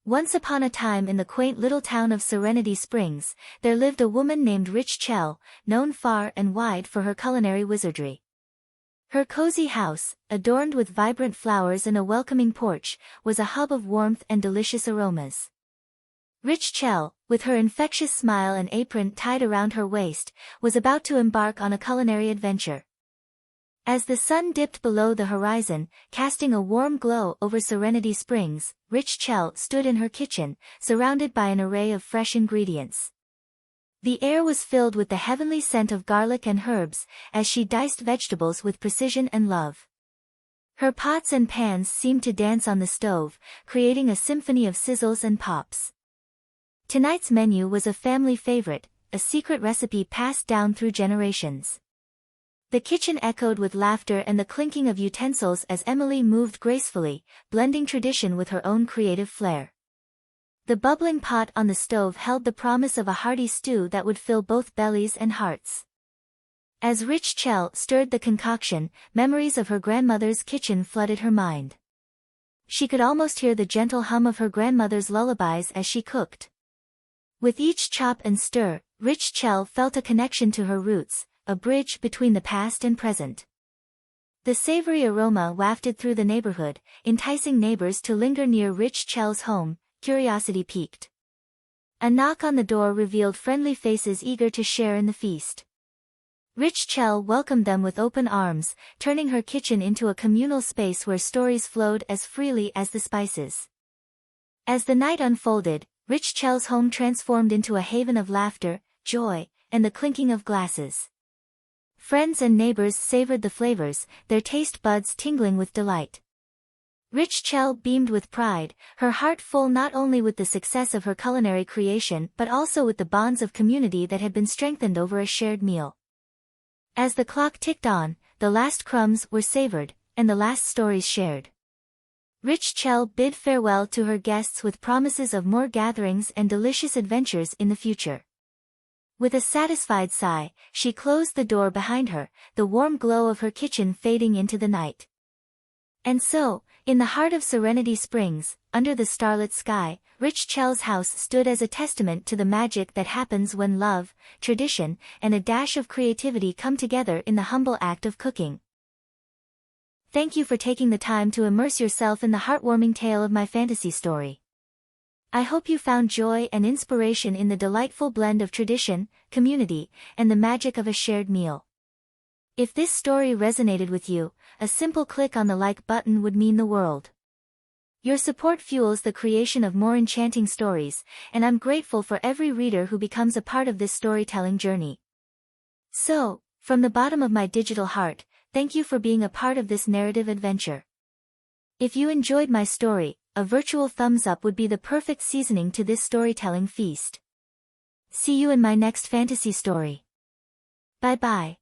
Once upon a time in the quaint little town of Serenity Springs, there lived a woman named Rich Chel, known far and wide for her culinary wizardry. Her cozy house, adorned with vibrant flowers and a welcoming porch, was a hub of warmth and delicious aromas. Rich Chel, with her infectious smile and apron tied around her waist, was about to embark on a culinary adventure. As the sun dipped below the horizon, casting a warm glow over Serenity Springs, Rich Chel stood in her kitchen, surrounded by an array of fresh ingredients. The air was filled with the heavenly scent of garlic and herbs, as she diced vegetables with precision and love. Her pots and pans seemed to dance on the stove, creating a symphony of sizzles and pops. Tonight's menu was a family favorite, a secret recipe passed down through generations. The kitchen echoed with laughter and the clinking of utensils as Emily moved gracefully, blending tradition with her own creative flair. The bubbling pot on the stove held the promise of a hearty stew that would fill both bellies and hearts. As Rich Chel stirred the concoction, memories of her grandmother's kitchen flooded her mind. She could almost hear the gentle hum of her grandmother's lullabies as she cooked. With each chop and stir, Rich Chel felt a connection to her roots, a bridge between the past and present. The savory aroma wafted through the neighborhood, enticing neighbors to linger near Rich Chel's home. Curiosity piqued. A knock on the door revealed friendly faces eager to share in the feast. Rich Chel welcomed them with open arms, turning her kitchen into a communal space where stories flowed as freely as the spices. As the night unfolded, Rich Chel's home transformed into a haven of laughter, joy, and the clinking of glasses. Friends and neighbors savored the flavors, their taste buds tingling with delight. Rich Chel beamed with pride, her heart full not only with the success of her culinary creation but also with the bonds of community that had been strengthened over a shared meal. As the clock ticked on, the last crumbs were savored, and the last stories shared. Rich Chel bid farewell to her guests with promises of more gatherings and delicious adventures in the future. With a satisfied sigh, she closed the door behind her, the warm glow of her kitchen fading into the night. And so, in the heart of Serenity Springs, under the starlit sky, Rich Chel's house stood as a testament to the magic that happens when love, tradition, and a dash of creativity come together in the humble act of cooking. Thank you for taking the time to immerse yourself in the heartwarming tale of my fantasy story. I hope you found joy and inspiration in the delightful blend of tradition, community, and the magic of a shared meal. If this story resonated with you, a simple click on the like button would mean the world. Your support fuels the creation of more enchanting stories, and I'm grateful for every reader who becomes a part of this storytelling journey. So, from the bottom of my digital heart, thank you for being a part of this narrative adventure. If you enjoyed my story, a virtual thumbs up would be the perfect seasoning to this storytelling feast. See you in my next fantasy story. Bye bye.